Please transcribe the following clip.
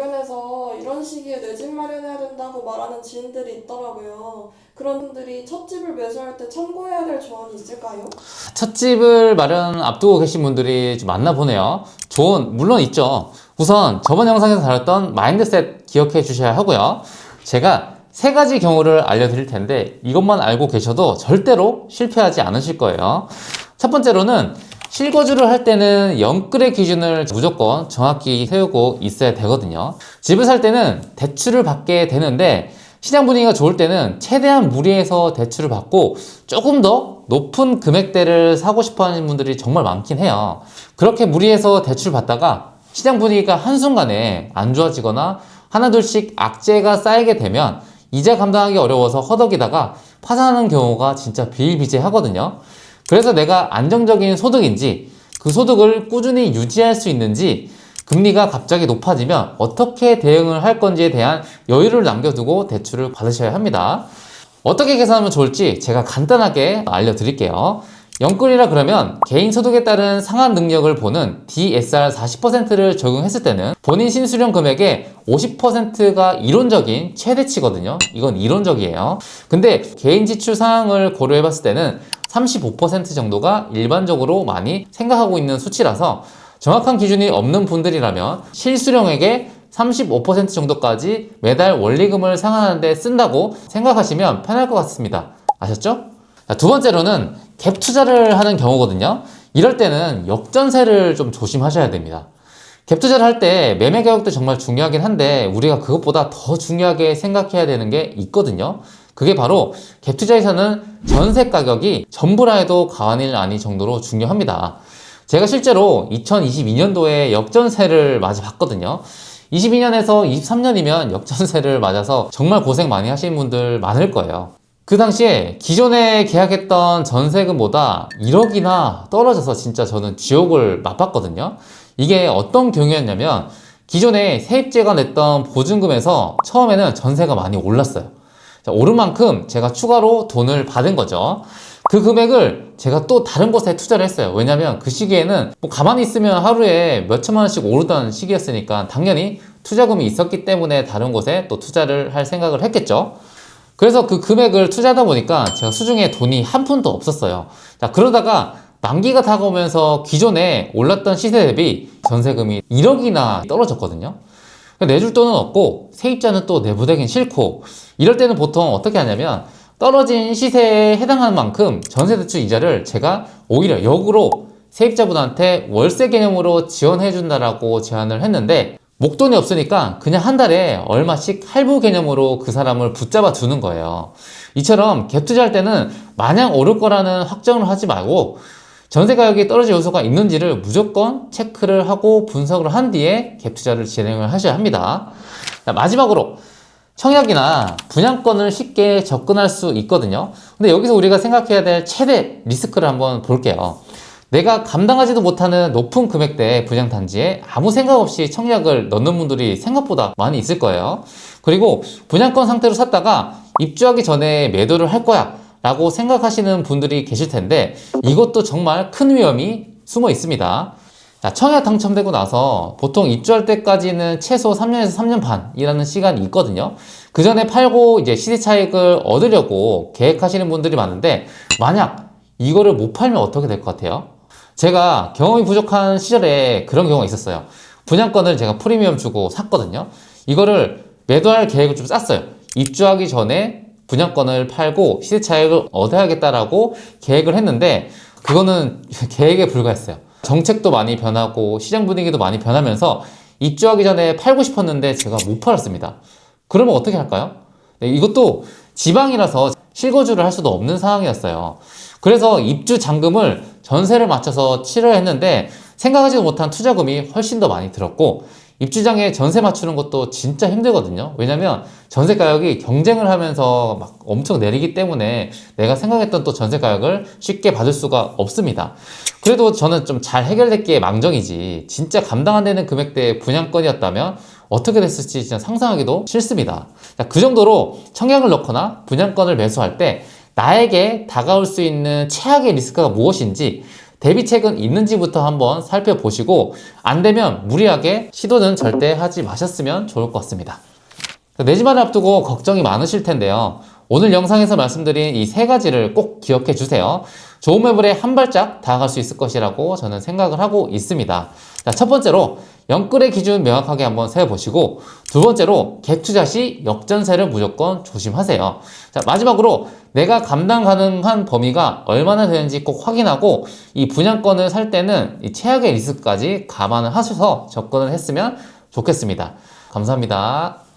주변에서 이런 시기에 내 집 마련해야 된다고 말하는 지인들이 있더라고요. 그런 분들이 첫 집을 매수할 때 참고해야 될 조언이 있을까요? 첫 집을 마련 앞두고 계신 분들이 좀 많나 보네요. 조언 물론 있죠. 우선 저번 영상에서 다뤘던 마인드셋 기억해 주셔야 하고요. 제가 세 가지 경우를 알려드릴 텐데 이것만 알고 계셔도 절대로 실패하지 않으실 거예요. 첫 번째로는 실거주를 할 때는 영끌의 기준을 무조건 정확히 세우고 있어야 되거든요. 집을 살 때는 대출을 받게 되는데 시장 분위기가 좋을 때는 최대한 무리해서 대출을 받고 조금 더 높은 금액대를 사고 싶어 하는 분들이 정말 많긴 해요. 그렇게 무리해서 대출을 받다가 시장 분위기가 한순간에 안 좋아지거나 하나둘씩 악재가 쌓이게 되면 이자 감당하기 어려워서 허덕이다가 파산하는 경우가 진짜 비일비재하거든요. 그래서 내가 안정적인 소득인지 그 소득을 꾸준히 유지할 수 있는지 금리가 갑자기 높아지면 어떻게 대응을 할 건지에 대한 여유를 남겨두고 대출을 받으셔야 합니다. 어떻게 계산하면 좋을지 제가 간단하게 알려드릴게요. 영끌이라 그러면 개인 소득에 따른 상환 능력을 보는 DSR 40%를 적용했을 때는 본인 신수령 금액의 50%가 이론적인 최대치거든요. 이건 이론적이에요. 근데 개인 지출 상황을 고려해 봤을 때는 35% 정도가 일반적으로 많이 생각하고 있는 수치라서 정확한 기준이 없는 분들이라면 실수령액의 35% 정도까지 매달 원리금을 상환하는 데 쓴다고 생각하시면 편할 것 같습니다. 아셨죠? 자, 두 번째로는 갭 투자를 하는 경우거든요. 이럴 때는 역전세를 좀 조심하셔야 됩니다. 갭 투자를 할 때 매매 가격도 정말 중요하긴 한데 우리가 그것보다 더 중요하게 생각해야 되는 게 있거든요. 그게 바로 갭 투자에서는 전세 가격이 전부라 해도 과언이 아닐 정도로 중요합니다. 제가 실제로 2022년도에 역전세를 맞아 봤거든요. 22년에서 23년이면 역전세를 맞아서 정말 고생 많이 하시는 분들 많을 거예요. 그 당시에 기존에 계약했던 전세금보다 1억이나 떨어져서 진짜 저는 지옥을 맛봤거든요. 이게 어떤 경우였냐면 기존에 세입자가 냈던 보증금에서 처음에는 전세가 많이 올랐어요. 자, 오른 만큼 제가 추가로 돈을 받은 거죠. 그 금액을 제가 또 다른 곳에 투자를 했어요. 왜냐면 그 시기에는 뭐 가만히 있으면 하루에 몇 천만 원씩 오르던 시기였으니까 당연히 투자금이 있었기 때문에 다른 곳에 또 투자를 할 생각을 했겠죠. 그래서 그 금액을 투자하다 보니까 제가 수중에 돈이 한 푼도 없었어요. 자, 그러다가 만기가 다가오면서 기존에 올랐던 시세 대비 전세금이 1억이나 떨어졌거든요. 내줄 돈은 없고 세입자는 또 내보내긴 싫고 이럴 때는 보통 어떻게 하냐면 떨어진 시세에 해당하는 만큼 전세대출 이자를 제가 오히려 역으로 세입자분한테 월세 개념으로 지원해 준다라고 제안을 했는데 목돈이 없으니까 그냥 한 달에 얼마씩 할부 개념으로 그 사람을 붙잡아 두는 거예요. 이처럼 갭 투자할 때는 마냥 오를 거라는 확정을 하지 말고 전세 가격이 떨어질 요소가 있는지를 무조건 체크를 하고 분석을 한 뒤에 갭 투자를 진행을 하셔야 합니다. 자, 마지막으로 청약이나 분양권을 쉽게 접근할 수 있거든요. 근데 여기서 우리가 생각해야 될 최대 리스크를 한번 볼게요. 내가 감당하지도 못하는 높은 금액대의 분양단지에 아무 생각 없이 청약을 넣는 분들이 생각보다 많이 있을 거예요. 그리고 분양권 상태로 샀다가 입주하기 전에 매도를 할 거야 라고 생각하시는 분들이 계실 텐데 이것도 정말 큰 위험이 숨어 있습니다. 자, 청약 당첨되고 나서 보통 입주할 때까지는 최소 3년에서 3년 반이라는 시간이 있거든요. 그 전에 팔고 이제 시세 차익을 얻으려고 계획하시는 분들이 많은데 만약 이거를 못 팔면 어떻게 될 것 같아요? 제가 경험이 부족한 시절에 그런 경우가 있었어요. 분양권을 제가 프리미엄 주고 샀거든요. 이거를 매도할 계획을 좀 짰어요. 입주하기 전에 분양권을 팔고 시세 차익을 얻어야겠다라고 계획을 했는데 그거는 계획에 불과했어요. 정책도 많이 변하고 시장 분위기도 많이 변하면서 입주하기 전에 팔고 싶었는데 제가 못 팔았습니다. 그러면 어떻게 할까요? 네, 이것도 지방이라서 실거주를 할 수도 없는 상황이었어요. 그래서 입주 잔금을 전세를 맞춰서 치러야 했는데 생각하지도 못한 투자금이 훨씬 더 많이 들었고 입주장에 전세 맞추는 것도 진짜 힘들거든요. 왜냐면 전세 가격이 경쟁을 하면서 막 엄청 내리기 때문에 내가 생각했던 또 전세 가격을 쉽게 받을 수가 없습니다. 그래도 저는 좀 잘 해결됐기에 망정이지 진짜 감당 안 되는 금액대의 분양권이었다면 어떻게 됐을지 진짜 상상하기도 싫습니다. 그 정도로 청약을 넣거나 분양권을 매수할 때 나에게 다가올 수 있는 최악의 리스크가 무엇인지 대비책은 있는지부터 한번 살펴보시고 안 되면 무리하게 시도는 절대 하지 마셨으면 좋을 것 같습니다. 내 집 마련 앞두고 걱정이 많으실 텐데요. 오늘 영상에서 말씀드린 이 세 가지를 꼭 기억해 주세요. 좋은 매물에 한 발짝 다가갈 수 있을 것이라고 저는 생각을 하고 있습니다. 자, 첫 번째로 영끌의 기준 명확하게 한번 세워보시고, 두 번째로 갭 투자 시 역전세를 무조건 조심하세요. 자, 마지막으로 내가 감당 가능한 범위가 얼마나 되는지 꼭 확인하고, 이 분양권을 살 때는 이 최악의 리스크까지 감안을 하셔서 접근을 했으면 좋겠습니다. 감사합니다.